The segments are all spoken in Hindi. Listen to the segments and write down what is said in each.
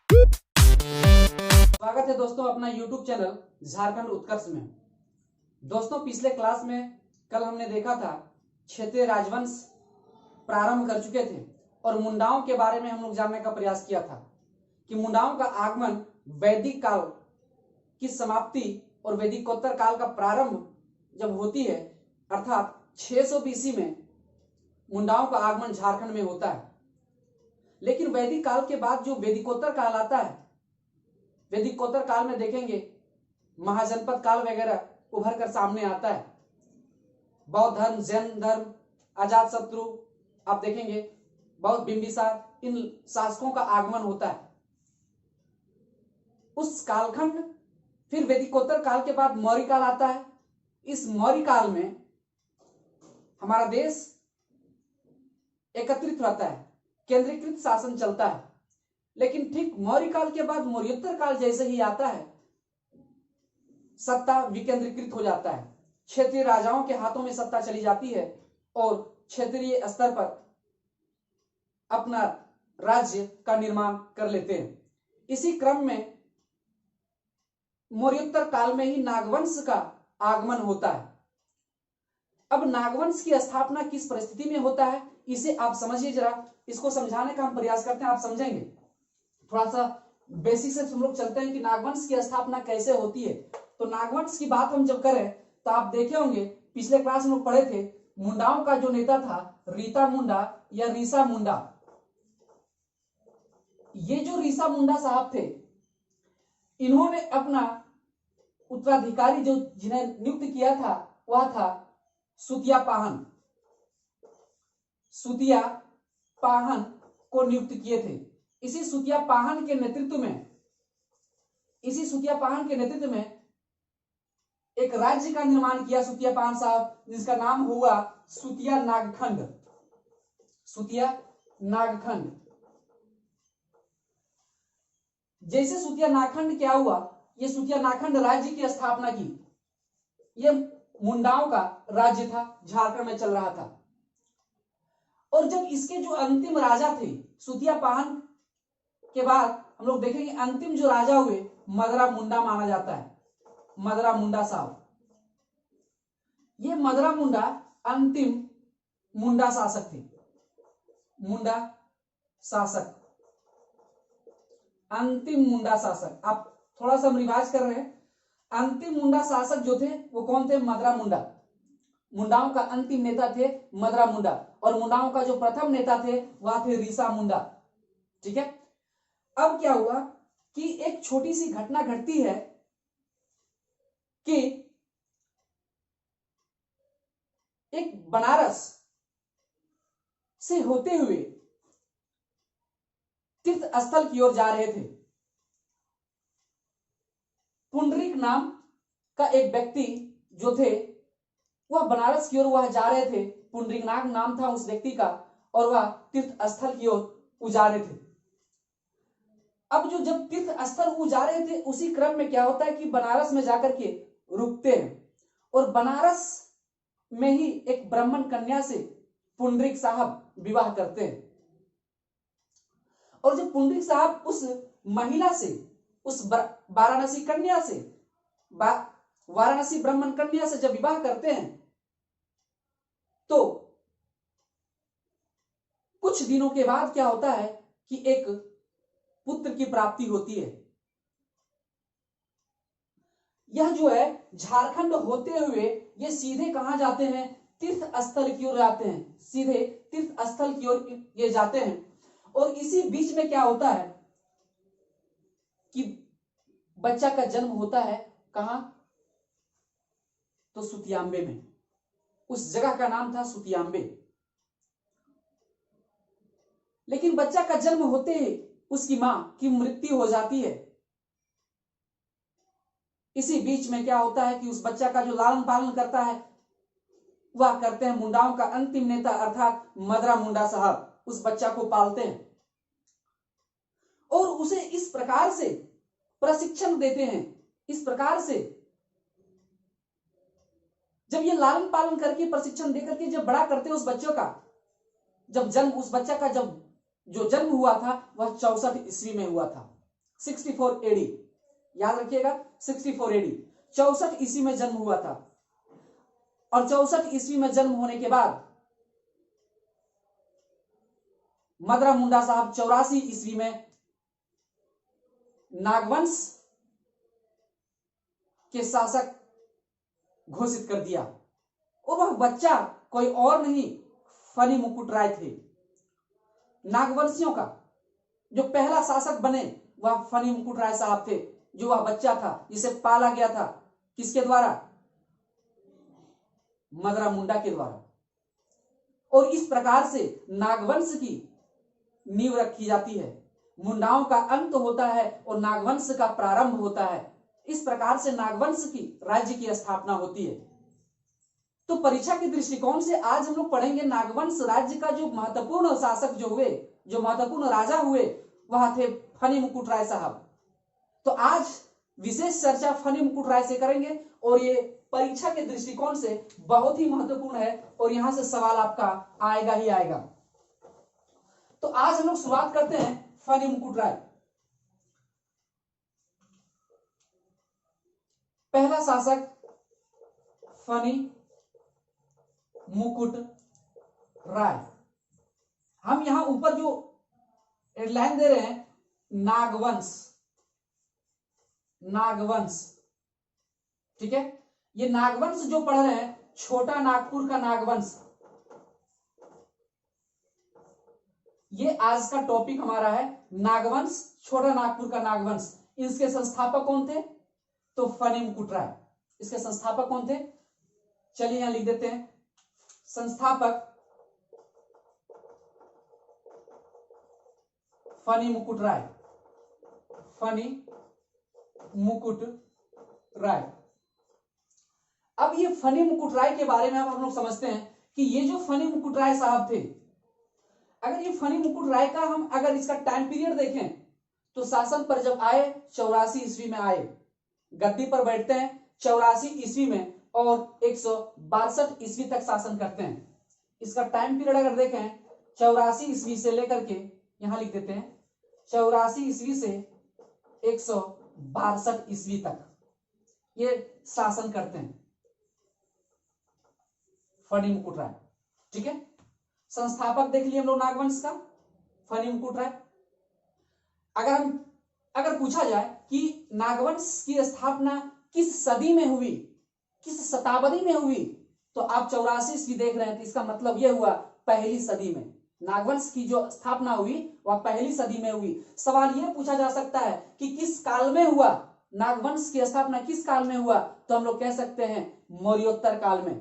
स्वागत है दोस्तों अपना YouTube चैनल झारखंड उत्कर्ष में। दोस्तों पिछले क्लास में कल हमने देखा था क्षेत्रीय राजवंश प्रारंभ कर चुके थे और मुंडाओं के बारे में हम लोग जानने का प्रयास किया था कि मुंडाओं का आगमन वैदिक काल की समाप्ति और वैदिकोत्तर काल का प्रारंभ जब होती है अर्थात 600 बीसी में मुंडाओं का आगमन झारखंड में होता है। लेकिन वैदिक काल के बाद जो वैदिकोत्तर काल आता है, वैदिकोत्तर काल में देखेंगे महाजनपद काल वगैरह उभर कर सामने आता है। बौद्ध धर्म, जैन धर्म, अजात शत्रु, आप देखेंगे बौद्ध, बिंबिसार, इन शासकों का आगमन होता है। उस कालखंड फिर वैदिकोत्तर काल के बाद मौर्य काल आता है। इस मौर्य काल में हमारा देश एकत्रित रहता है, केंद्रीकृत शासन चलता है। लेकिन ठीक मौर्य काल के बाद मौर्योत्तर काल जैसे ही आता है, सत्ता विकेंद्रीकृत हो जाता है, क्षेत्रीय राजाओं के हाथों में सत्ता चली जाती है और क्षेत्रीय स्तर पर अपना राज्य का निर्माण कर लेते हैं। इसी क्रम में मौर्योत्तर काल में ही नागवंश का आगमन होता है। अब नागवंश की स्थापना किस परिस्थिति में होता है, इसे आप समझिए जरा। इसको समझाने का हम प्रयास करते हैं, आप समझेंगे। थोड़ा सा बेसिक से हम लोग चलते हैं कि नागवंश की स्थापना कैसे होती है। तो नागवंश की बात हम जब करें तो आप देखे होंगे पिछले क्लास में लोग पढ़े थे, मुंडाओं का जो नेता था रीता मुंडा या रीसा मुंडा। ये जो रीसा मुंडा साहब थे, इन्होंने अपना उत्तराधिकारी जो जिन्हें नियुक्त किया था वह था सुतिया पाहन। सुतिया पाहन को नियुक्त किए थे। इसी सुतिया पाहन के नेतृत्व में एक राज्य का निर्माण किया सुतिया पाहन साहब, जिसका नाम हुआ सुतिया नागखंड। सुतिया नागखंड। जैसे सुतिया नागखंड क्या हुआ, ये सुतिया नागखंड राज्य की स्थापना की। ये मुंडाओं का राज्य था, झारखंड में चल रहा था। और जब इसके जो अंतिम राजा थे सुतिया पाहन के बाद हम लोग देखेंगे अंतिम जो राजा हुए मदरा मुंडा माना जाता है। मदरा मुंडा साहब, ये मदरा मुंडा अंतिम मुंडा शासक थे। मुंडा शासक, अंतिम मुंडा शासक। आप थोड़ा सा हम रिवाइज कर रहे हैं। अंतिम मुंडा शासक जो थे वो कौन थे? मदरा मुंडा। मुंडाओं का अंतिम नेता थे मदरा मुंडा और मुंडाओं का जो प्रथम नेता थे वह थे रीसा मुंडा। ठीक है। अब क्या हुआ कि एक छोटी सी घटना घटती है कि एक बनारस से होते हुए तीर्थ स्थल की ओर जा रहे थे। पुंडरीक नाम का एक व्यक्ति जो थे वह बनारस की ओर वह जा रहे थे। पुंडरीकनाथ नाम था उस व्यक्ति का और वह तीर्थ स्थल की ओर जा रहे थे। अब जो जब तीर्थ स्थल जा रहे थे उसी क्रम में क्या होता है कि बनारस में जाकर के रुकते हैं और बनारस में ही एक ब्राह्मण कन्या से पुंडरीक साहब विवाह करते हैं। और जब पुंडरीक साहब उस महिला से, उस वाराणसी कन्या से, वाराणसी ब्राह्मण कन्या से जब विवाह करते हैं तो कुछ दिनों के बाद क्या होता है कि एक पुत्र की प्राप्ति होती है। यह जो है झारखंड होते हुए ये सीधे कहां जाते हैं? तीर्थ स्थल की ओर जाते हैं। सीधे तीर्थ स्थल की ओर ये जाते हैं। और इसी बीच में क्या होता है कि बच्चा का जन्म होता है। कहां? तो सुतियांबे में। उस जगह का नाम था सुतियांबे। लेकिन बच्चा का जन्म होते ही उसकी मां की मृत्यु हो जाती है। इसी बीच में क्या होता है कि उस बच्चा का जो लालन पालन करता है वह करते हैं मुंडाओं का अंतिम नेता अर्थात मदरा मुंडा साहब। उस बच्चा को पालते हैं और उसे इस प्रकार से प्रशिक्षण देते हैं। इस प्रकार से जब ये लालन पालन करके प्रशिक्षण देकर के जब बड़ा करते हैं उस बच्चों का, जब जन्म उस बच्चा का जब जो जन्म हुआ था वह 64 ईस्वी में हुआ था। 64 एडी, याद रखिएगा 64 एडी, 64 ईस्वी में जन्म हुआ था। और 64 ईस्वी में जन्म होने के बाद मदरा मुंडा साहब 84 ईस्वी में नागवंश के शासक घोषित कर दिया। और वह बच्चा कोई और नहीं फनी मुकुट राय थे। नागवंशियों का जो पहला शासक बने वह फनी मुकुट राय साहब थे, जो वह बच्चा था जिसे पाला गया था किसके द्वारा, मदरा मुंडा के द्वारा। और इस प्रकार से नागवंश की नींव रखी जाती है। मुंडाओं का अंत होता है और नागवंश का प्रारंभ होता है। इस प्रकार से नागवंश की राज्य की स्थापना होती है। तो परीक्षा के दृष्टिकोण से आज हम लोग पढ़ेंगे नागवंश राज्य का जो महत्वपूर्ण शासक जो हुए, जो महत्वपूर्ण राजा हुए, वह थे फनी मुकुट राय साहब। तो आज विशेष चर्चा फनी मुकुट राय से करेंगे और ये परीक्षा के दृष्टिकोण से बहुत ही महत्वपूर्ण है और यहां से सवाल आपका आएगा ही आएगा। तो आज हम लोग शुरुआत करते हैं फनी मुकुट राय। पहला शासक फनी मुकुट राय। हम यहां ऊपर जो हेडलाइन दे रहे हैं नागवंश, नागवंश, ठीक है। ये नागवंश जो पढ़ रहे हैं, छोटा नागपुर का नागवंश, ये आज का टॉपिक हमारा है नागवंश, छोटा नागपुर का नागवंश। इसके संस्थापक कौन थे, तो फनी मुकुट राय। इसके संस्थापक कौन थे, चलिए यहां लिख देते हैं, संस्थापक फनी मुकुट राय, फनी मुकुट राय। अब ये फनी मुकुट राय के बारे में अब हम लोग समझते हैं कि ये जो फनी मुकुट राय साहब थे, अगर ये फनी मुकुट राय का हम अगर इसका टाइम पीरियड देखें तो शासन पर जब आए 84 ईस्वी में आए, गद्दी पर बैठते हैं 84 ईस्वी में और 162 ईस्वी तक शासन करते हैं। इसका टाइम पीरियड अगर देखें 84 ईस्वी से लेकर के, यहां लिख देते हैं 84 ईस्वी से 162 ईस्वी तक ये शासन करते हैं फनी मुकुट राय, ठीक है। संस्थापक देख लिए हम लोग नागवंश का, फनी मुकुट राय। अगर पूछा जाए कि नागवंश की स्थापना किस सदी में हुई, किस शताब्दी में हुई, तो आप 84 ईस्वी देख रहे हैं, तो इसका मतलब यह हुआ पहली सदी में। नागवंश की जो स्थापना हुई वह पहली सदी में हुई। सवाल यह पूछा जा सकता है कि किस काल में हुआ, नागवंश की स्थापना किस काल में हुआ, तो हम लोग कह सकते हैं मौर्योत्तर काल में।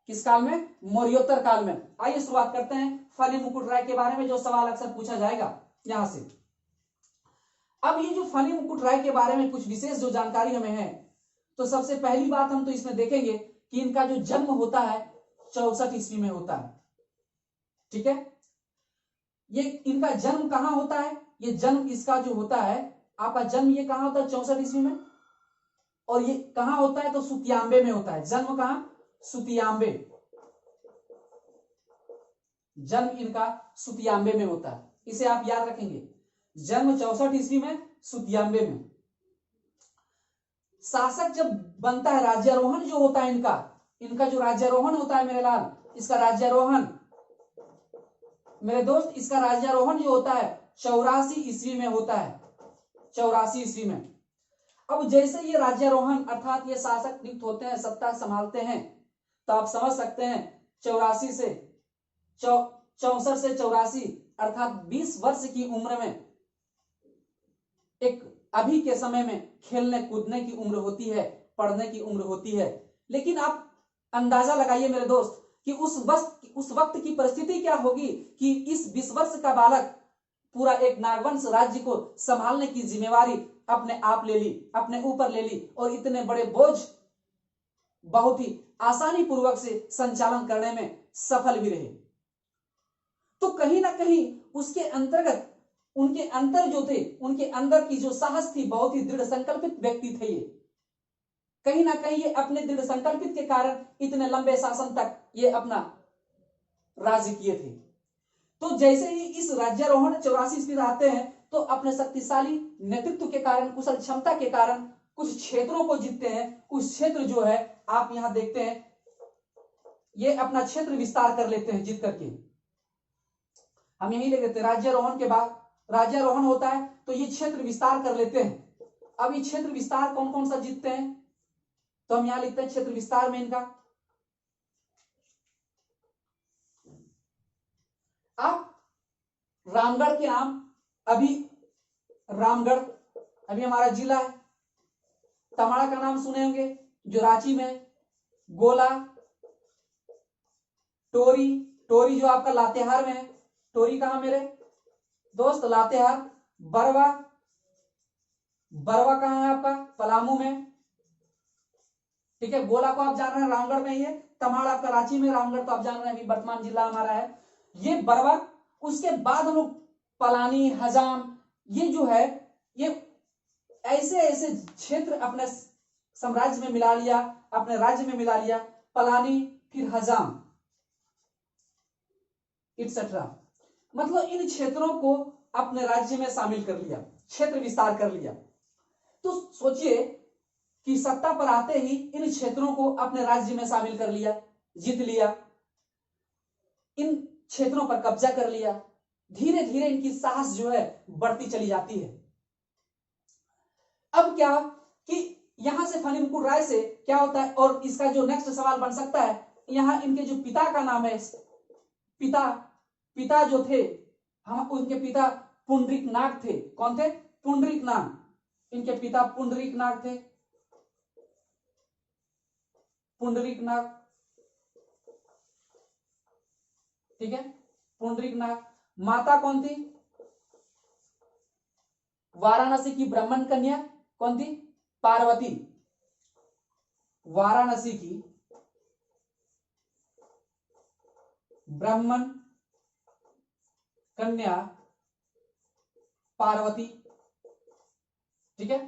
किस काल में, मौर्योत्तर काल में। आइए शुरुआत करते हैं फनी मुकुट राय के बारे में, जो सवाल अक्सर पूछा जाएगा यहां से। अब ये जो फनी मुकुट राय के बारे में कुछ विशेष जो जानकारी हमें है, तो सबसे पहली बात हम तो इसमें देखेंगे कि इनका जो जन्म होता है 64 ईस्वी में होता है, ठीक है। ये इनका जन्म कहां होता है, ये जन्म इसका जो होता है, आपका जन्म ये कहां होता है 64 ईस्वी में, और ये कहां होता है तो सुतियांबे में होता है। जन्म कहां, सुतियांबे, जन्म इनका सुतियांबे में होता है। इसे आप याद रखेंगे, जन्म 64 ईस्वी में, सुतियांबे में। शासक जब बनता है, राज्यारोहण जो होता है इनका जो राज्यारोहण होता है मेरे लाल, इसका राज्यारोहण मेरे दोस्त, इसका राज्यारोहण जो होता है 84 ईस्वी में होता है, 84 ईस्वी में। अब जैसे ये राज्यारोहण अर्थात ये शासक नियुक्त होते हैं, सत्ता संभालते हैं, तो आप समझ सकते हैं 64 से 84 अर्थात 20 वर्ष की उम्र में, एक अभी के समय में खेलने कूदने की उम्र होती है, पढ़ने की उम्र होती है। लेकिन आप अंदाजा लगाइए मेरे दोस्त कि उस वक्त की परिस्थिति क्या होगी कि इस 20 वर्ष का बालक पूरा एक नागवंश राज्य को संभालने की जिम्मेवारी अपने आप ले ली, अपने ऊपर ले ली, और इतने बड़े बोझ बहुत ही आसानी पूर्वक से संचालन करने में सफल भी रहे। तो कहीं ना कहीं उसके अंतर्गत उनके अंतर जो थे, उनके अंदर की जो साहस थी, बहुत ही दृढ़ संकल्पित व्यक्ति थे ये। कहीं ना कहीं ये अपने दृढ़ संकल्पित के कारण इतने लंबे शासन तक ये अपना राज्य किए थे। तो जैसे ही इस राज्यारोहण 84 ईस्वी आते हैं, तो अपने शक्तिशाली नेतृत्व के कारण, कुशल क्षमता के कारण कुछ क्षेत्रों को जीतते हैं। कुछ क्षेत्र जो है आप यहां देखते हैं, ये अपना क्षेत्र विस्तार कर लेते हैं जीत करके। हम यही ले लेते हैं, राज्यारोहण के बाद राज्यारोहण होता है तो ये क्षेत्र विस्तार कर लेते हैं। अब ये क्षेत्र विस्तार कौन कौन सा जीतते हैं, तो हम यहां लिखते हैं क्षेत्र विस्तार में इनका। आप रामगढ़ के नाम, अभी रामगढ़ अभी हमारा जिला है। तमाड़ा का नाम सुने होंगे जो रांची में, गोला, टोरी, टोरी जो आपका लातेहार में है, टोरी कहां मेरे दोस्त, लातेहार। बरवा, बरवा कहां है आपका, पलामू में, ठीक है। गोला को आप जान रहे हैं रामगढ़ में ही है, तमाड़ आपका रांची में, रामगढ़ तो आप जान रहे हैं अभी वर्तमान जिला हमारा है ये बरवा। उसके बाद हम लोग पलानी, हजाम, ये जो है ये ऐसे ऐसे क्षेत्र अपने साम्राज्य में मिला लिया, अपने राज्य में मिला लिया। पलानी, फिर हजाम, इट्सेट्रा, मतलब इन क्षेत्रों को अपने राज्य में शामिल कर लिया, क्षेत्र विस्तार कर लिया। तो सोचिए कि सत्ता पर आते ही इन क्षेत्रों को अपने राज्य में शामिल कर लिया, जीत लिया, इन क्षेत्रों पर कब्जा कर लिया। धीरे धीरे इनकी साहस जो है बढ़ती चली जाती है। अब क्या कि यहां से फनी मुकुट राय से क्या होता है, और इसका जो नेक्स्ट सवाल बन सकता है, यहां इनके जो पिता का नाम है, पिता जो थे, हम उनके पिता पुंडरीक नाग थे। कौन थे, पुंडरीक नाग, इनके पिता पुंडरीक नाग थे, पुंडरीक नाग, ठीक है, पुंडरीक नाग। माता कौन थी, वाराणसी की ब्राह्मण कन्या कौन थी, पार्वती, वाराणसी की ब्राह्मण कन्या पार्वती, ठीक है।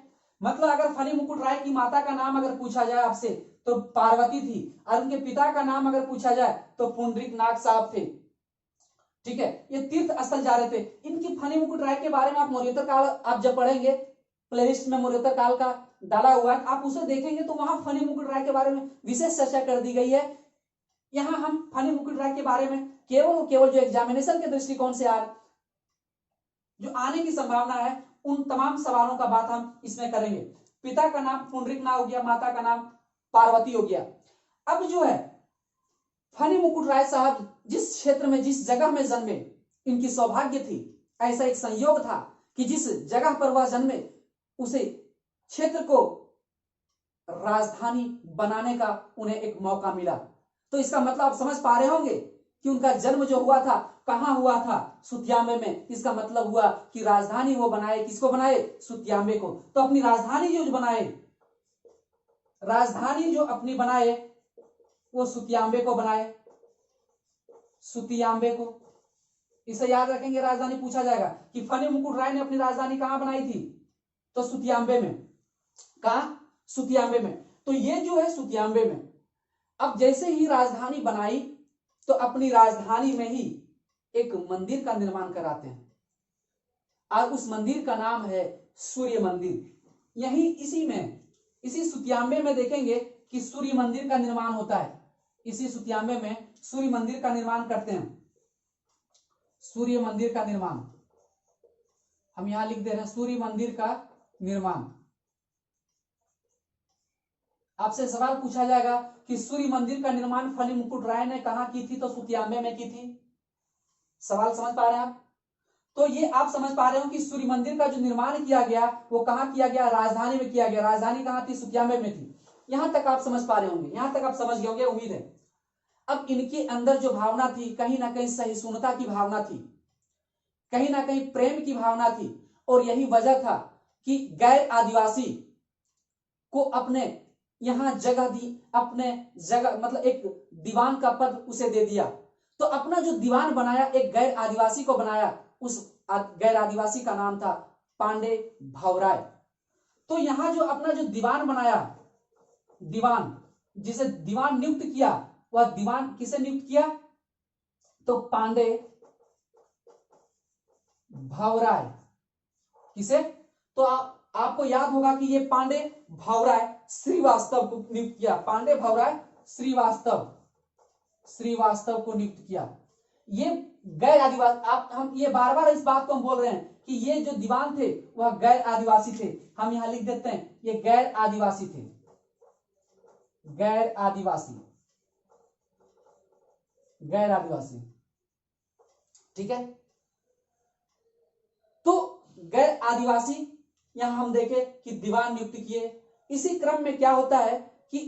मतलब अगर फनी मुकुट राय की माता का नाम अगर पूछा जाए आपसे तो पार्वती थी, और उनके पिता का नाम अगर पूछा जाए तो पुंडरीक नाग साहब थे, ठीक है। ये तीर्थ स्थल जा रहे थे। इनकी फनी मुकुट राय के बारे में आप मौर्योत्तर काल आप जब पढ़ेंगे, प्लेलिस्ट में मौर्योत्तर काल का डाला हुआ है, आप उसे देखेंगे तो वहां फनी मुकुट राय के बारे में विशेष चर्चा कर दी गई है। यहां हम फनी मुकुट राय के बारे में केवल जो एग्जामिनेशन के दृष्टिकोण से जो आने की संभावना है, उन तमाम सवालों का बात हम इसमें करेंगे। पिता का नाम पुंडरीक नाग हो गया, माता का नाम पार्वती हो गया। अब जो है फनी मुकुट राय साहब जिस क्षेत्र में, जिस जगह में जन्मे, इनकी सौभाग्य थी, ऐसा एक संयोग था कि जिस जगह पर वह जन्मे उसे क्षेत्र को राजधानी बनाने का उन्हें एक मौका मिला। तो इसका मतलब आप समझ पा रहे होंगे कि उनका जन्म जो हुआ था कहां हुआ था, सुतियाम्बे में। इसका मतलब हुआ कि राजधानी वो बनाए, किसको बनाए, सुतियाम्बे को। तो अपनी राजधानी जो बनाए, राजधानी जो अपनी बनाए वो सुतियाम्बे को बनाए, सुतियाम्बे को। इसे याद रखेंगे, राजधानी पूछा जाएगा कि फनी मुकुट राय ने अपनी राजधानी कहां बनाई थी, तो सुतियाम्बे में। कहां, सुतियाम्बे में। तो ये जो है सुतियाम्बे में। अब जैसे ही राजधानी बनाई तो अपनी राजधानी में ही एक मंदिर का निर्माण कराते हैं, और उस मंदिर का नाम है सूर्य मंदिर। यही इसी सुतियाम्बे में देखेंगे कि सूर्य मंदिर का निर्माण होता है। इसी सुतियाम्बे में सूर्य मंदिर का निर्माण करते हैं, सूर्य मंदिर का निर्माण हम यहां लिख दे रहे हैं, सूर्य मंदिर का निर्माण। आपसे सवाल पूछा जाएगा कि सूर्य मंदिर का निर्माण फनी मुकुट राय ने कहां की थी, तो सुतियाम्बे में की थी। सवाल समझ पा रहे हैं आप? तो ये आप समझ पा रहे हो कि सूर्य मंदिर का जो निर्माण किया गया वो कहां किया गया, राजधानी में किया गया। राजधानी कहां थी, सुतियाम्बे में थी। यहां तक आप समझ पा रहे होंगे, यहां तक आप समझ गए होंगे, उम्मीद है। अब इनके अंदर जो भावना थी, कहीं ना कहीं सहिष्णुता की भावना थी, कहीं ना कहीं प्रेम की भावना थी, और यही वजह था कि गैर आदिवासी को अपने यहां जगह दी, अपने जगह मतलब एक दीवान का पद उसे दे दिया। तो अपना जो दीवान बनाया, एक गैर आदिवासी को बनाया, उस गैर आदिवासी का नाम था पांडे भावराय। तो यहां जो अपना जो दीवान बनाया, दीवान जिसे दीवान नियुक्त किया, वह दीवान किसे नियुक्त किया, तो पांडे भावराय, किसे? तो आपको याद होगा कि ये पांडे भावराय श्रीवास्तव को नियुक्त किया, पांडे भावराय श्रीवास्तव को नियुक्त किया। ये गैर आदिवासी, आप हम ये बार बार इस बात को हम बोल रहे हैं कि ये जो दीवान थे वह गैर आदिवासी थे। हम यहां लिख देते हैं ये गैर आदिवासी थे, गैर आदिवासी, गैर आदिवासी, ठीक है। तो गैर आदिवासी यहां हम देखें कि दीवान नियुक्त किए। इसी क्रम में क्या होता है कि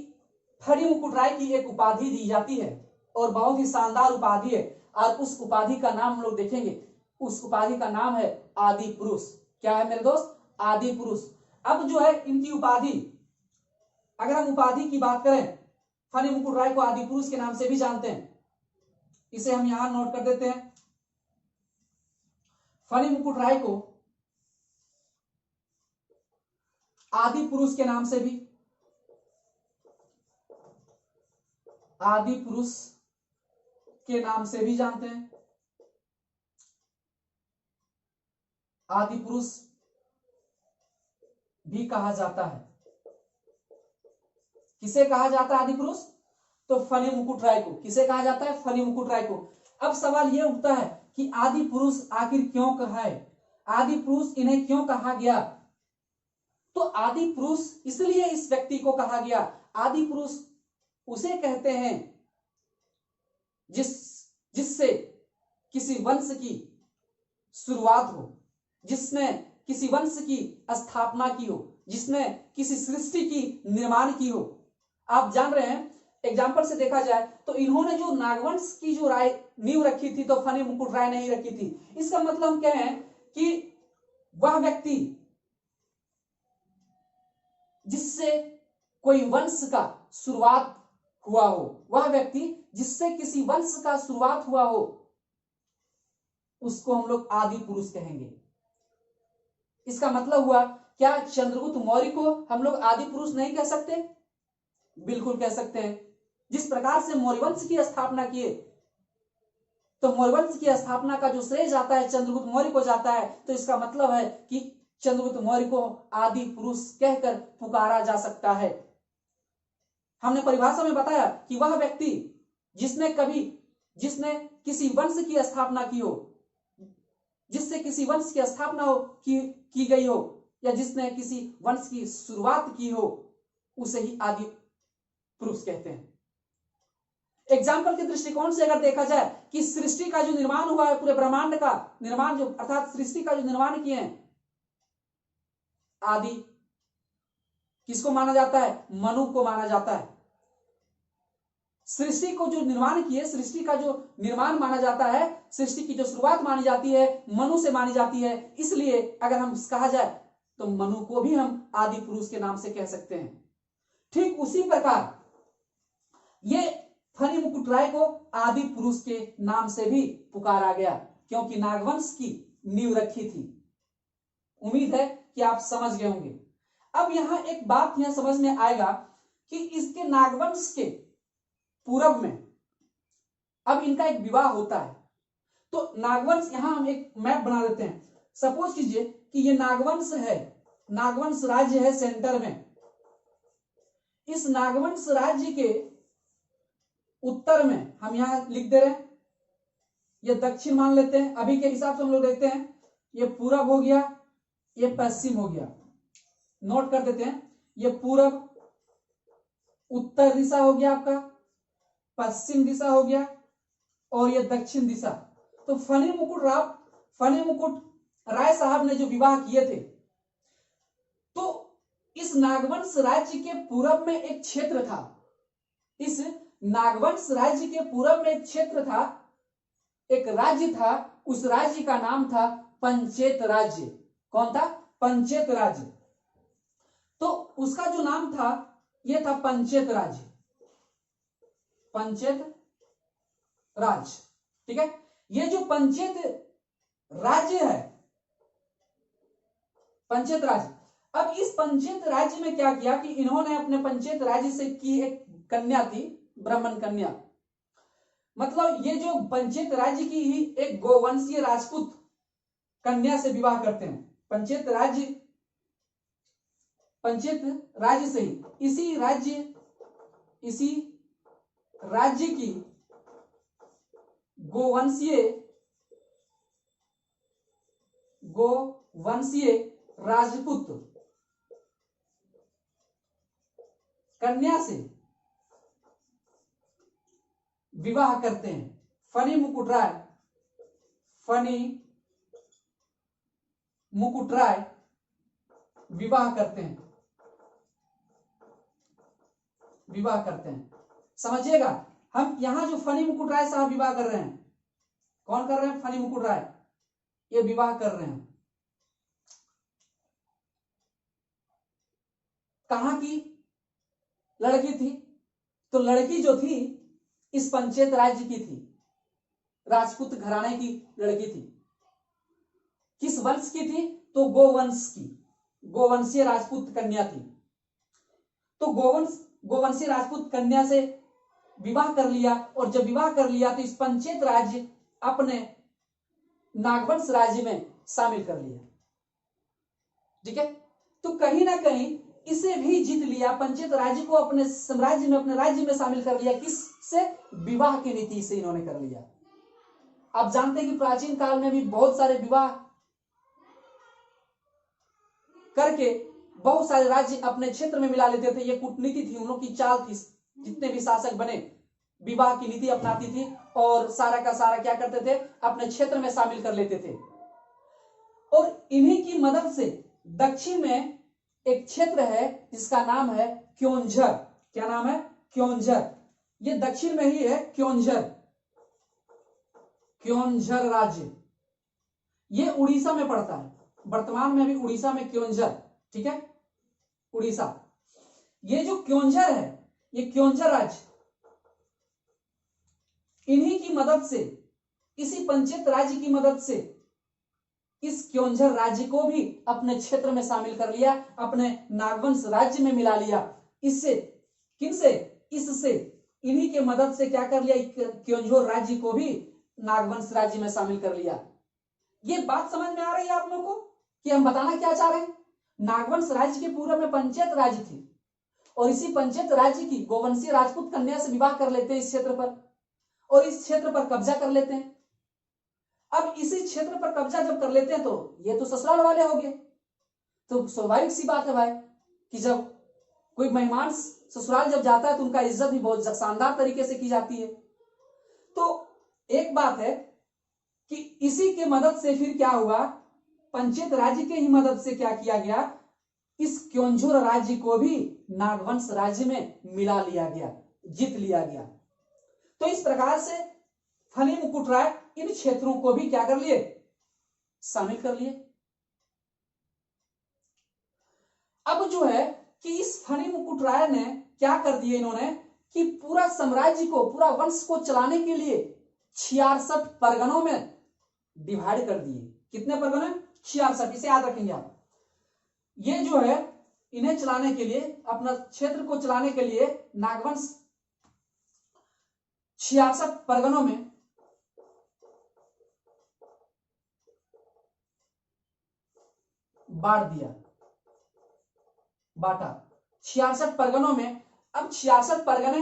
फणी मुकुट राय की एक उपाधि दी जाती है और बहुत ही शानदार उपाधि है, और उस उपाधि का नाम हम लोग देखेंगे। उस उपाधि का नाम है आदि पुरुष। क्या है मेरे दोस्त? आदि पुरुष। अब जो है इनकी उपाधि, अगर हम उपाधि की बात करें, फणी मुकुट राय को आदि पुरुष के नाम से भी जानते हैं, इसे हम यहां नोट कर देते हैं। फणी मुकुट राय को आदि पुरुष के नाम से भी, आदि पुरुष के नाम से भी जानते हैं। आदि पुरुष भी कहा जाता है। किसे कहा जाता है आदि पुरुष? तो फणी मुकुट राय को। किसे कहा जाता है? फणी मुकुट राय को। अब सवाल यह उठता है कि आदि पुरुष आखिर क्यों कहा है, आदि पुरुष इन्हें क्यों कहा गया? तो आदि पुरुष इसलिए इस व्यक्ति को कहा गया। आदि पुरुष उसे कहते हैं जिससे किसी वंश की शुरुआत हो, जिसने किसी वंश की स्थापना की हो, जिसने किसी सृष्टि की निर्माण की हो। आप जान रहे हैं, एग्जाम्पल से देखा जाए तो इन्होंने जो नागवंश की जो राय नींव रखी थी, तो फणी मुकुट राय नहीं रखी थी। इसका मतलब हम क्या है कि वह व्यक्ति जिससे कोई वंश का शुरुआत हुआ हो, वह व्यक्ति जिससे किसी वंश का शुरुआत हुआ हो, उसको हम लोग आदि पुरुष कहेंगे। इसका मतलब हुआ क्या चंद्रगुप्त मौर्य को हम लोग आदि पुरुष नहीं कह सकते? बिल्कुल कह सकते हैं। जिस प्रकार से मौर्य वंश की स्थापना किए, तो मौर्य वंश की स्थापना का जो श्रेय जाता है चंद्रगुप्त मौर्य को जाता है। तो इसका मतलब है कि चंद्रगुप्त मौर्य को आदि पुरुष कहकर पुकारा जा सकता है। हमने परिभाषा में बताया कि वह व्यक्ति जिसने किसी वंश की स्थापना की हो, जिससे किसी वंश की स्थापना की गई हो, या जिसने किसी वंश की शुरुआत की हो, उसे ही आदि पुरुष कहते हैं। एग्जाम्पल के दृष्टिकोण से अगर देखा जाए कि सृष्टि का जो निर्माण हुआ है, पूरे ब्रह्मांड का निर्माण, जो अर्थात सृष्टि का जो निर्माण किए हैं, आदि किसको माना जाता है? मनु को माना जाता है। सृष्टि को जो निर्माण किए, सृष्टि का जो निर्माण माना जाता है, सृष्टि की जो शुरुआत मानी जाती है, मनु से मानी जाती है। इसलिए अगर हम कहा जाए तो मनु को भी हम आदि पुरुष के नाम से कह सकते हैं। ठीक उसी प्रकार ये फणी मुकुट राय को आदि पुरुष के नाम से भी पुकारा गया, क्योंकि नागवंश की नींव रखी थी। उम्मीद है कि आप समझ गए होंगे। अब यहां एक बात यहां समझ में आएगा कि इसके नागवंश के पूरब में अब इनका एक विवाह होता है। तो नागवंश, यहां हम एक मैप बना देते हैं। सपोज कीजिए कि ये नागवंश है, नागवंश राज्य है सेंटर में। इस नागवंश राज्य के उत्तर में हम यहां लिख दे रहे हैं, ये दक्षिण मान लेते हैं। अभी के हिसाब से हम लोग देखते हैं, ये पूरब हो गया, ये पश्चिम हो गया। नोट कर देते हैं, ये पूरब, उत्तर दिशा हो गया आपका, पश्चिम दिशा हो गया, और ये दक्षिण दिशा। तो फणी मुकुट राय साहब ने जो विवाह किए थे, तो इस नागवंश राज्य के पूरब में एक क्षेत्र था। इस नागवंश राज्य के पूरब में एक क्षेत्र था, एक राज्य था। उस राज्य का नाम था पंचेत राज्य। कौन था? पंचेत राज्य। तो उसका जो नाम था, यह था पंचेत राज्य, पंचेत राज्य। ठीक है, ये जो पंचेत राज्य है, पंचेत राज्य। अब इस पंचेत राज्य में क्या किया कि इन्होंने अपने पंचेत राज्य से की एक कन्या थी, ब्राह्मण कन्या। मतलब ये जो पंचेत राज्य की ही एक गोवंशीय राजपूत कन्या से विवाह करते हैं। पंचेत राज्य से ही इसी राज्य की गोवंशीय राजपूत कन्या से विवाह करते हैं। फनी मुकुटराय विवाह करते हैं। समझिएगा, हम यहां जो फनी मुकुटराय साहब विवाह कर रहे हैं, कौन कर रहे हैं? फनी मुकुटराय ये विवाह कर रहे हैं। कहां की लड़की थी? तो लड़की जो थी इस पंचेत राज्य की थी, राजपूत घराने की लड़की थी। किस वंश की थी? तो गोवंश की, गोवंशीय राजपूत कन्या थी। तो गोवंशीय राजपूत कन्या से विवाह कर लिया, और जब विवाह कर लिया तो इस पंचेत राज्य अपने नागवंश राज्य में शामिल कर लिया। ठीक है, तो कहीं ना कहीं इसे भी जीत लिया, पंचेत राज्य को अपने साम्राज्य में, अपने राज्य में शामिल कर लिया। किससे? विवाह की नीति से इन्होंने कर लिया। आप जानते हैं कि प्राचीन काल में भी बहुत सारे विवाह करके बहुत सारे राज्य अपने क्षेत्र में मिला लेते थे। ये कूटनीति थी, उन लोगों की चाल थी। जितने भी शासक बने विवाह की नीति अपनाती थी और सारा का सारा क्या करते थे? अपने क्षेत्र में शामिल कर लेते थे। और इन्हीं की मदद से दक्षिण में एक क्षेत्र है जिसका नाम है क्योंझर। क्या नाम है? क्योंझर। ये दक्षिण में ही है क्योंझर राज्य। ये उड़ीसा में पड़ता है, वर्तमान में भी उड़ीसा में क्योंझर। ठीक है, उड़ीसा। ये जो क्योंझर है, ये क्योंझर राज्य इन्हीं की मदद से, इसी पंचेत राज्य की मदद से इस क्योंझर राज्य को भी अपने क्षेत्र में शामिल कर लिया, अपने नागवंश राज्य में मिला लिया। इससे किनसे? इससे इन्हीं के मदद से क्या कर लिया? क्योंझर राज्य को भी नागवंश राज्य में शामिल कर लिया। ये बात समझ में आ रही है आप लोगों को कि हम बताना क्या चाह रहे हैं? नागवंश राज्य के पूर्व में पंचेत राज्य थी, और इसी पंचेत राज्य की गोवंशीय राजपूत कन्या से विवाह कर लेते हैं इस क्षेत्र पर, और इस क्षेत्र पर कब्जा कर लेते हैं। अब इसी क्षेत्र पर कब्जा जब कर लेते हैं तो ये तो ससुराल वाले हो गए। तो स्वाभाविक सी बात है भाई कि जब कोई मेहमान ससुराल जब जाता है तो उनका इज्जत भी बहुत शानदार तरीके से की जाती है। तो एक बात है कि इसी के मदद से फिर क्या हुआ? पंचेत राज्य के ही मदद से क्या किया गया? इस क्योंझर राज्य को भी नागवंश राज्य में मिला लिया गया, जीत लिया गया। तो इस प्रकार से फनी मुकुटराय इन क्षेत्रों को भी क्या कर लिए? शामिल कर लिए। अब जो है कि इस फनी मुकुटराय ने क्या कर दिया इन्होंने कि पूरा साम्राज्य को, पूरा वंश को चलाने के लिए 66 परगनों में डिवाइड कर दिए। कितने परगने? 66। इसे याद रखेंगे आप। ये जो है इन्हें चलाने के लिए, अपना क्षेत्र को चलाने के लिए नागवंश 66 परगनों में बांटा 66 परगनों में। अब 66 परगने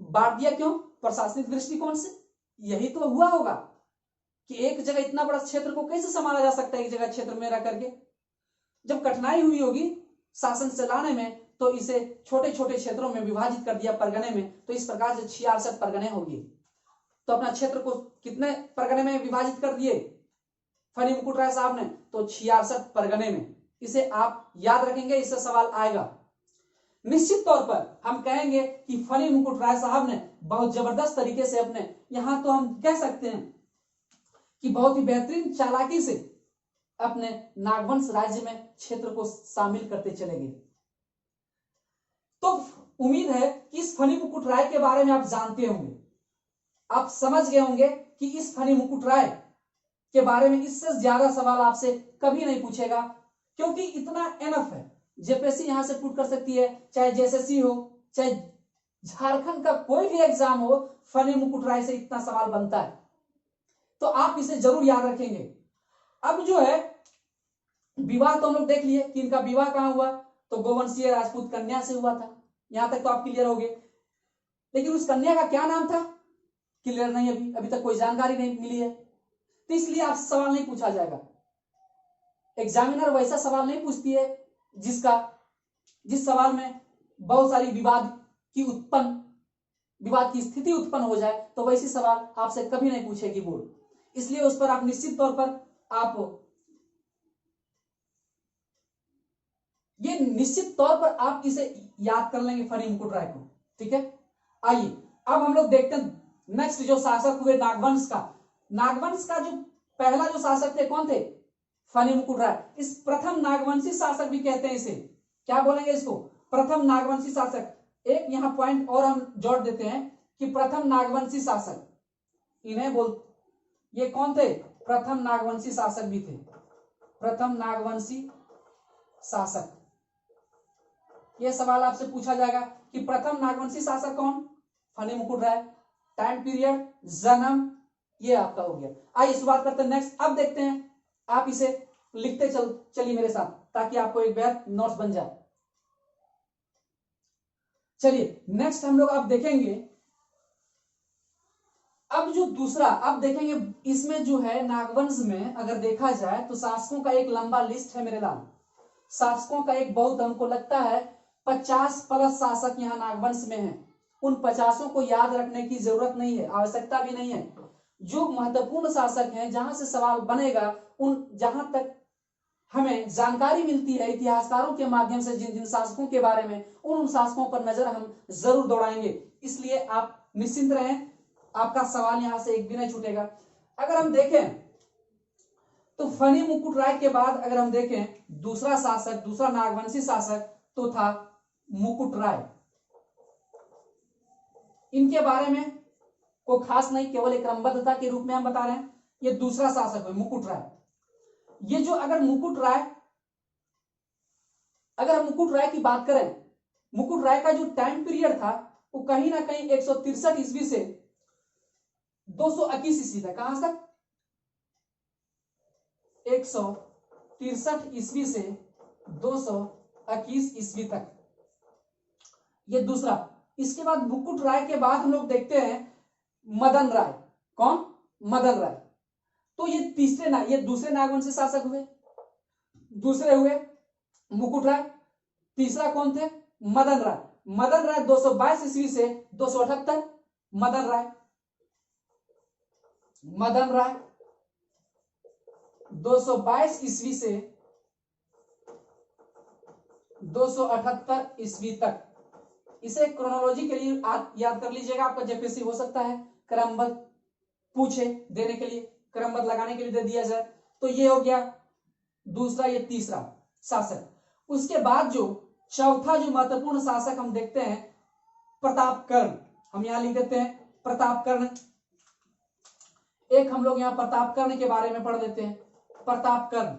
बांट दिया क्यों? प्रशासनिक दृष्टिकोण से। यही तो हुआ होगा कि एक जगह इतना बड़ा क्षेत्र को कैसे संभाला जा सकता है एक जगह क्षेत्र में रह करके। जब कठिनाई हुई होगी शासन चलाने में तो इसे छोटे छोटे क्षेत्रों में विभाजित कर दिया परगने में। तो इस प्रकार से 66 परगने होगी। तो अपना क्षेत्र को कितने परगने में विभाजित कर दिए फनी मुकुटराय साहब ने? तो 66 परगने में। इसे आप याद रखेंगे, इससे सवाल आएगा। निश्चित तौर पर हम कहेंगे कि फनी मुकुटराय साहब ने बहुत जबरदस्त तरीके से अपने, यहां तो हम कह सकते हैं कि बहुत ही बेहतरीन चालाकी से अपने नागवंश राज्य में क्षेत्र को शामिल करते चले गए। तो उम्मीद है कि इस फनी मुकुटराय के बारे में आप जानते होंगे, आप समझ गए होंगे कि इस फनी मुकुटराय के बारे में इससे ज्यादा सवाल आपसे कभी नहीं पूछेगा, क्योंकि इतना एनफ है। जेपीएससी यहां से पुट कर सकती है, चाहे जेएसएससी हो, चाहे झारखंड का कोई भी एग्जाम हो, फनी मुकुटराय से इतना सवाल बनता है। तो आप इसे जरूर याद रखेंगे। अब जो है विवाह तो हम लोग देख लिए कि इनका विवाह कहां हुआ, तो गोवंशीय राजपूत कन्या से हुआ था। यहां तक तो आप क्लियर हो गए। लेकिन उस कन्या का क्या नाम था, क्लियर नहीं, अभी तक कोई जानकारी नहीं मिली है। तो इसलिए आपसे सवाल नहीं पूछा जाएगा। एग्जामिनर वैसा सवाल नहीं पूछती है जिस सवाल में बहुत सारी विवाद की स्थिति उत्पन्न हो जाए, तो वैसी सवाल आपसे कभी नहीं पूछेगी बोर्ड। इसलिए उस पर आप निश्चित तौर पर आप इसे याद कर लेंगे, फनी मुकुट राय को। ठीक है, आइए अब हम लोग देखते हैं नेक्स्ट जो शासक हुए नागवंश का जो पहला जो शासक थे कौन थे, फनी मुकुट राय। इस प्रथम नागवंशी शासक भी कहते हैं इसे, क्या बोलेंगे इसको, प्रथम नागवंशी शासक। एक यहां पॉइंट और हम जोड़ देते हैं कि प्रथम नागवंशी शासक, ये कौन थे, प्रथम नागवंशी शासक भी थे, प्रथम नागवंशी शासक। यह सवाल आपसे पूछा जाएगा कि प्रथम नागवंशी शासक कौन, फनी मुकुट राय। टाइम पीरियड, जन्म, ये आपका हो गया। आइए शुरुआत करते हैं नेक्स्ट। अब देखते हैं, आप इसे लिखते चलिए मेरे साथ, ताकि आपको एक बार नोट्स बन जाए। चलिए नेक्स्ट हम लोग अब देखेंगे, अब जो दूसरा अब देखेंगे, इसमें जो है नागवंश में अगर देखा जाए तो शासकों का एक लंबा लिस्ट है मेरे लाल। शासकों का एक बहुत, हमको लगता है 50+ शासक यहाँ नागवंश में हैं। उन 50 को याद रखने की जरूरत नहीं है, आवश्यकता भी नहीं है। जो महत्वपूर्ण शासक हैं, जहां से सवाल बनेगा, जहां तक हमें जानकारी मिलती है इतिहासकारों के माध्यम से, जिन जिन शासकों के बारे में, उन शासकों पर नजर हम जरूर दौड़ाएंगे। इसलिए आप निश्चिंत रहें, आपका सवाल यहां से एक भी नहीं छूटेगा। अगर हम देखें तो फनी मुकुट राय के बाद अगर हम देखें दूसरा नागवंशी शासक तो था मुकुट राय। इनके बारे में कोई खास नहीं, केवल एक क्रमबद्धता के रूप में हम बता रहे हैं। ये दूसरा शासक है मुकुट राय। ये जो अगर हम मुकुट राय की बात करें, मुकुट राय का जो टाइम पीरियड था वो कहीं ना कहीं 163 ईस्वी से 221 ईस्वी तक। कहां तक, 163 ईस्वी से 221 ईस्वी तक, ये दूसरा। इसके बाद मुकुट राय के बाद हम लोग देखते हैं मदन राय। कौन, मदन राय। तो ये दूसरे नागवंशी शासक हुए, दूसरे हुए मुकुट राय। तीसरा कौन थे, मदन राय 222 ईस्वी से 278। मदन राय 222 ईस्वी से 278 ईस्वी तक। इसे क्रोनोलॉजी के लिए आप याद कर लीजिएगा, आपका जेपीएससी हो सकता है क्रमबद्ध पूछे देने के लिए, क्रमबद्ध लगाने के लिए दे दिया जाए। तो ये हो गया दूसरा, ये तीसरा शासक। उसके बाद जो चौथा जो महत्वपूर्ण शासक हम देखते हैं प्रतापकर्ण। हम यहां लिख देते हैं प्रतापकर्ण। एक हम लोग यहां प्रतापकर्ण के बारे में पढ़ लेते हैं, प्रतापकर्ण।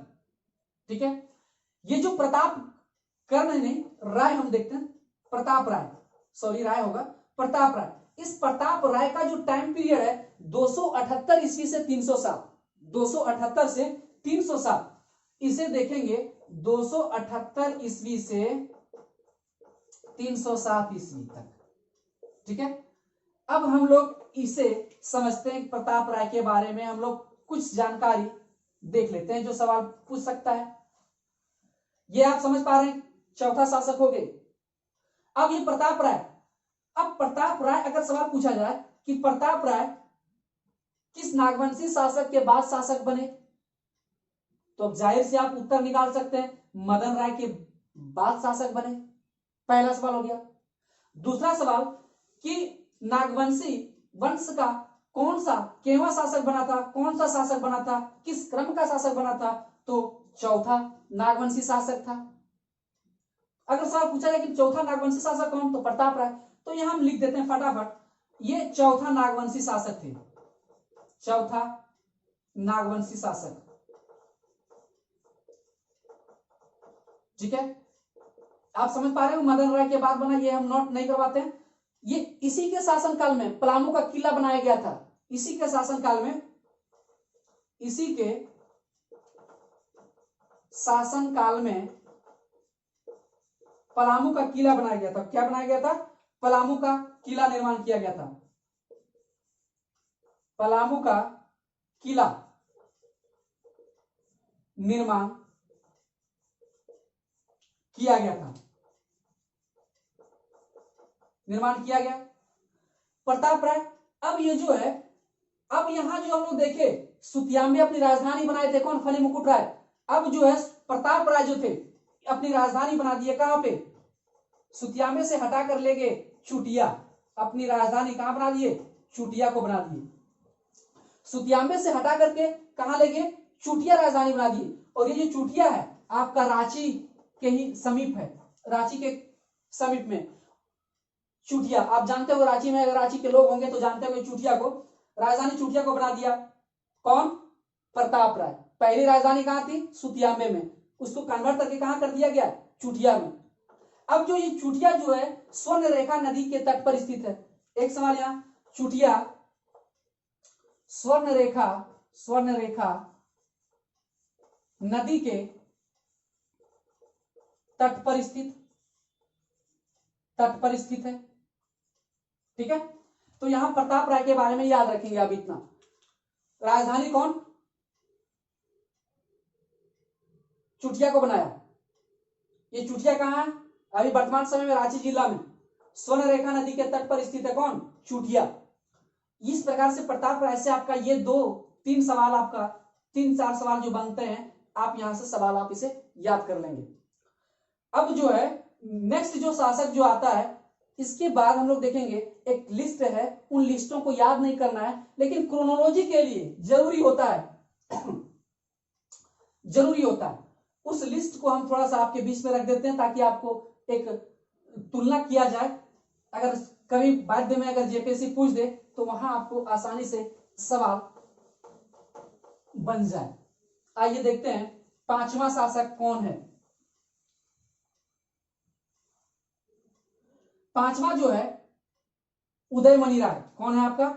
ठीक है, ये जो प्रतापकर्ण नहीं, राय हम देखते हैं, प्रताप राय, सॉरी राय होगा, प्रताप राय। इस प्रताप राय का जो टाइम पीरियड है 278 ईस्वी से 307, 278 से 307। इसे देखेंगे 278 ईस्वी से 307 ईस्वी तक। ठीक है, अब हम लोग इसे समझते हैं, प्रताप राय के बारे में हम लोग कुछ जानकारी देख लेते हैं जो सवाल पूछ सकता है। ये आप समझ पा रहे हैं, चौथा शासक हो गए। अब ये प्रताप राय, अब प्रताप राय अगर सवाल पूछा जाए कि प्रताप राय किस नागवंशी शासक के बाद शासक बने, तो अब जाहिर से आप उत्तर निकाल सकते हैं, मदन राय के बाद शासक बने। पहला सवाल हो गया। दूसरा सवाल कि नागवंशी वंश का केवां शासक बना था, कौन सा शासक बना था, किस क्रम का शासक बना था, तो चौथा नागवंशी शासक था। अगर सवाल पूछा जाए कि चौथा नागवंशी शासक कौन, तो प्रताप राय। तो यहां हम लिख देते हैं फटाफट, ये चौथा नागवंशी शासक थे, चौथा नागवंशी शासक। ठीक है, आप समझ पा रहे हो, मदन राय के बाद बना, ये हम नोट नहीं करवाते हैं। ये इसी के शासनकाल में पलामू का किला बनाया गया था, इसी के शासनकाल में, इसी के शासन काल में पलामू का किला बनाया गया था। क्या बनाया गया था? पलामू का किला निर्माण किया गया था। पलामू का किला निर्माण किया गया था, निर्माण किया गया। प्रताप राय, अब ये जो है, अब यहां जो हम लोग देखे सुतियाम्बे अपनी राजधानी बनाए थे, कौन? फनी मुकुट राय। अब जो है प्रताप राय जो थे अपनी राजधानी बना दिए, कहां पे? सुतियाम्बे से हटा कर ले गए चुटिया, अपनी राजधानी कहां बना दिए? चुटिया को बना दिए। सुतियाम्बे से हटा करके कहां ले गए? चुटिया राजधानी बना दी। और ये जो चुटिया है आपका रांची के ही समीप है, रांची के समीप में चुटिया, आप जानते हो रांची में, अगर रांची के लोग होंगे तो जानते होंगे चुटिया को, राजधानी चुटिया को बना दिया। कौन? प्रताप राय। पहली राजधानी कहां थी? सुतियाम्बे में, उसको कन्वर्ट करके कहां कर दिया गया? चुटिया में। अब जो ये चुटिया जो है स्वर्ण रेखा नदी के तट पर स्थित है। एक सवाल यहां, चुटिया स्वर्ण रेखा नदी के तट पर स्थित है। ठीक है, तो यहां प्रताप राय के बारे में याद रखेंगे अब इतना। राजधानी कौन? चुटिया को बनाया। ये चुटिया कहां है? अभी वर्तमान समय में रांची जिला में स्वर्ण रेखा नदी के तट पर स्थित है। कौन? चुटिया। इस प्रकार से प्रताप राय से आपका ये 2-3 सवाल, आपका 3-4 सवाल जो बनते हैं, आप यहां से सवाल आप इसे याद कर लेंगे। अब जो है नेक्स्ट जो शासक जो आता है, इसके बाद हम लोग देखेंगे एक लिस्ट है, उन लिस्टों को याद नहीं करना है, लेकिन क्रोनोलॉजी के लिए जरूरी होता है जरूरी होता है। उस लिस्ट को हम थोड़ा सा आपके बीच में रख देते हैं ताकि आपको एक तुलना किया जाए। अगर कभी बाद में अगर जेपीएससी पूछ दे तो वहां आपको आसानी से सवाल बन जाए। आइए देखते हैं 5वां शासक कौन है। 5वां जो है उदयमणि राय। कौन है आपका?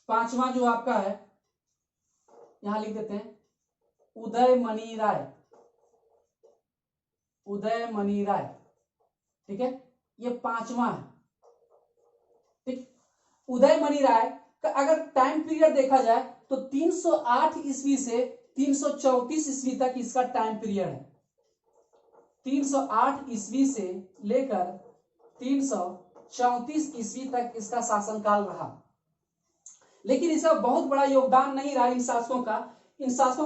पांचवा जो आपका है, यहां लिख देते हैं उदयमणि राय। ठीक है, ये 5वां है। ठीक, उदयमणि राय का अगर टाइम पीरियड देखा जाए तो 308 ईस्वी से 334 ईस्वी तक इसका टाइम पीरियड है। 308 ईस्वी से लेकर 334 ईस्वी तक इसका शासनकाल रहा। लेकिन इसका बहुत बड़ा योगदान नहीं रहा इन शासकों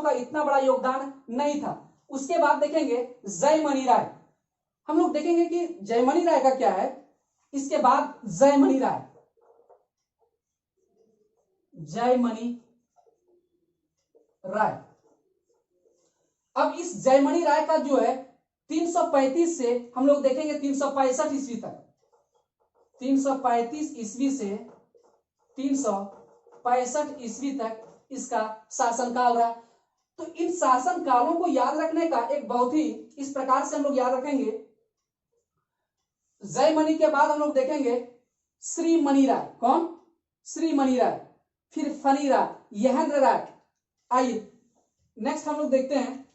का इतना बड़ा योगदान नहीं था। उसके बाद देखेंगे जयमणि राय। हम लोग देखेंगे कि जयमणि राय का क्या है। इसके बाद जयमणि राय। अब इस जयमणि राय का जो है 335 से हम लोग देखेंगे 365 ईस्वी तक, 335 ईस्वी से 365 ईस्वी तक इसका शासनकाल रहा। तो इन शासन कालों को याद रखने का एक बहुत ही इस प्रकार से हम लोग याद रखेंगे। जयमणि के बाद हम लोग देखेंगे श्रीमणि राय। कौन? श्रीमणि राय। फिर फनी राय, यहेंद्र राय। आइए नेक्स्ट हम लोग देखते हैं।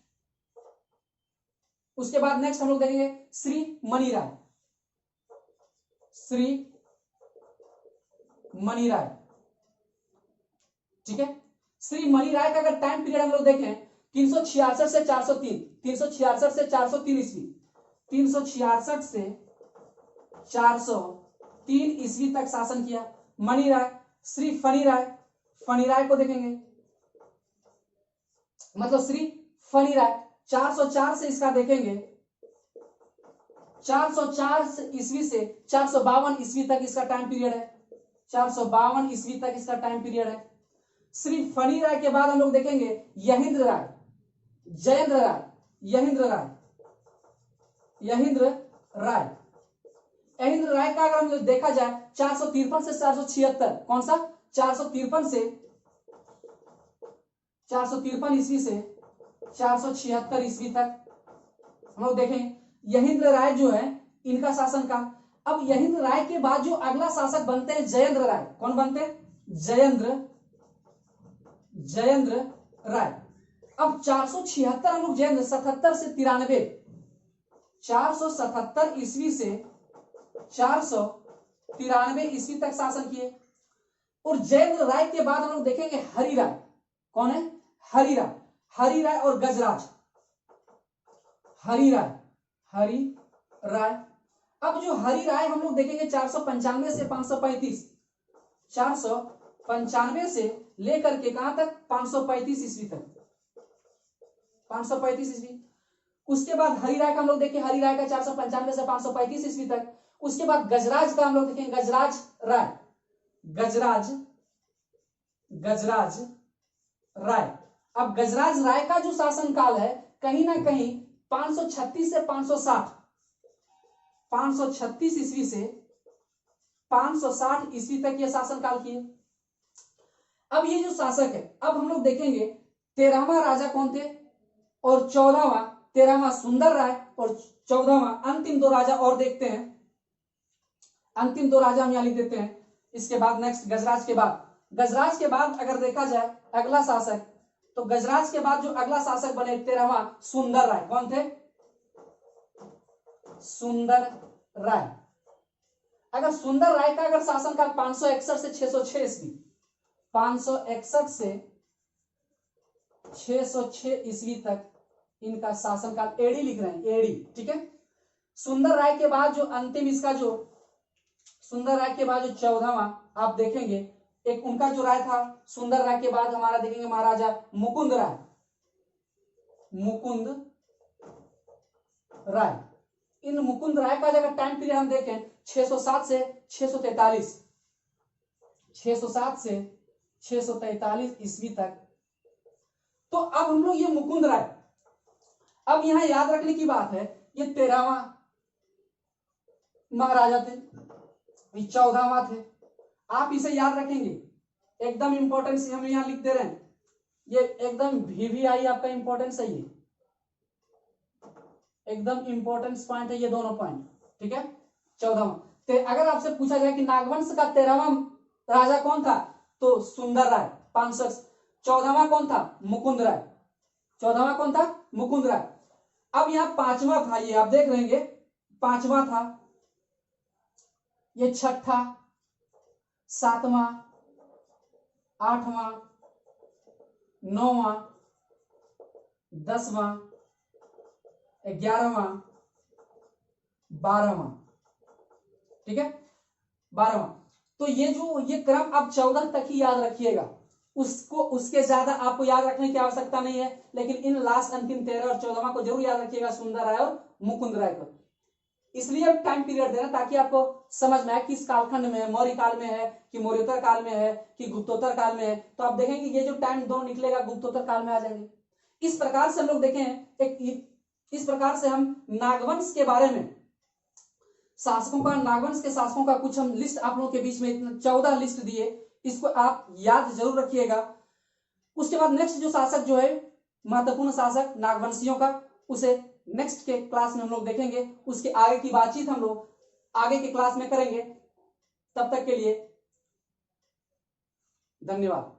उसके बाद नेक्स्ट हम लोग देखेंगे श्रीमणि राय। ठीक है, श्रीमणि राय का अगर टाइम पीरियड हम लोग देखें 366 से 403, 366 से 403 ईस्वी, 366 से 403 ईस्वी तक शासन किया मणि राय। श्री फनी राय को देखेंगे, मतलब श्री फनी राय 404 से इसका देखेंगे 404 ईस्वी से 452 ईस्वी तक इसका टाइम पीरियड है। 452 ईस्वी तक इसका टाइम पीरियड है। श्री फनी राय के बाद हम लोग देखेंगे यहींद्र राय, जयेंद्र राय, यहींद्र राय का अगर हम देखा जाए 453 से 476, कौन सा? 453 ईस्वी से 476 ईस्वी तक हम लोग देखें यहींद्र राय जो है इनका शासन का। अब यहींद्र राय के बाद जो अगला शासक बनते हैं जयेंद्र राय। कौन बनते हैं? जयेंद्र राय। अब 476 हम लोग जयेंद्र 77 से 93, 477 ईस्वी से 493 ईस्वी तक शासन किए। और जयेंद्र राय के बाद हम लोग देखेंगे हरि राय। कौन है? हरि राय। हरि राय और गजराज। हरि राय, हरि राय। अब जो हरि राय हम लोग देखेंगे 495 से 535, 495 से लेकर के कहां तक? 535 ईस्वी तक, 535 ईस्वी। उसके बाद हरि राय का हम लोग देखें, हरि राय का 495 से 535 ईस्वी तक। उसके बाद गजराज का हम लोग देखेंगे, गजराज राय, गजराज, गजराज राय। अब गजराज राय का जो शासनकाल है कहीं ना कहीं 536 से 560, 536 ईस्वी से 560 ईस्वी तक यह शासनकाल किए। अब ये जो शासक है, अब हम लोग देखेंगे 13वां राजा कौन थे और 13वां सुंदर राय और 14वां, अंतिम दो राजा और देखते हैं। अंतिम दो राजा हम यहां लिख देते हैं। इसके बाद नेक्स्ट गजराज के बाद, गजराज के बाद अगर देखा जाए अगला शासक, तो गजराज के बाद जो अगला शासक बने 13वां सुंदर राय। कौन थे? सुंदर राय। अगर सुंदर राय का अगर शासनकाल 561 से 606 ईस्वी, 561 से 606 ईस्वी तक इनका शासनकाल, एडी लिख रहे हैं, एडी, ठीक है। सुंदर राय के बाद जो अंतिम इसका जो सुंदर राय के बाद जो 14वां आप देखेंगे, एक उनका जो राय था सुंदर राय के बाद हमारा देखेंगे महाराजा मुकुंद राय, मुकुंद राय। इन मुकुंद राय का अगर टाइम पीरियड हम देखें 607 से 643, 607 से 643 ईस्वी तक। तो अब हम लोग ये मुकुंद राय, अब यहां याद रखने की बात है, ये 13वां महाराजा थे, 14वां थे। आप इसे याद रखेंगे, एकदम इंपॉर्टेंस हम यहां लिख दे रहे हैं, ये एकदम वीवीआई आपका इंपॉर्टेंस है, ये एकदम इंपॉर्टेंस पॉइंट है ये दोनों पॉइंट, ठीक है। 14वां। अगर आपसे पूछा जाए कि नागवंश का 13वां राजा कौन था, तो सुंदर राय 500। 14वां कौन था? मुकुंद राय। 14वां कौन था? मुकुंद राय। अब यहां 5वां था, ये आप देख लेंगे, 5वां था, ये 6ठा, 7वां, 8वां, 9वां, 10वां, 11वां, 12वां, ठीक है, 12वां। तो ये क्रम आप 14 तक ही याद रखिएगा, उसको उसके ज्यादा आपको याद रखने की आवश्यकता नहीं है, लेकिन इन लास्ट अंतिम 13 और 14वां को जरूर याद रखिएगा, सुंदर राय और मुकुंद राय को। इसलिए अब टाइम पीरियड देना ताकि आपको समझ में आए किस कालखंड में है, मौर्य काल में है कि मौर्योत्तर काल में है कि गुप्तोत्तर काल में है। तो आप देखेंगे ये जो टाइम दोनों निकलेगा गुप्तोत्तर काल में आ जाएंगे। इस प्रकार से हम लोग देखें, इस प्रकार से हम नागवंश के बारे में, शासकों का, नागवंश के शासकों का कुछ हम लिस्ट आप लोगों के बीच में 14 लिस्ट दिए, इसको आप याद जरूर रखिएगा। उसके बाद नेक्स्ट जो शासक जो है महत्वपूर्ण शासक नागवंशियों का, उसे नेक्स्ट के क्लास में हम लोग देखेंगे, उसके आगे की बातचीत हम लोग आगे के क्लास में करेंगे। तब तक के लिए धन्यवाद।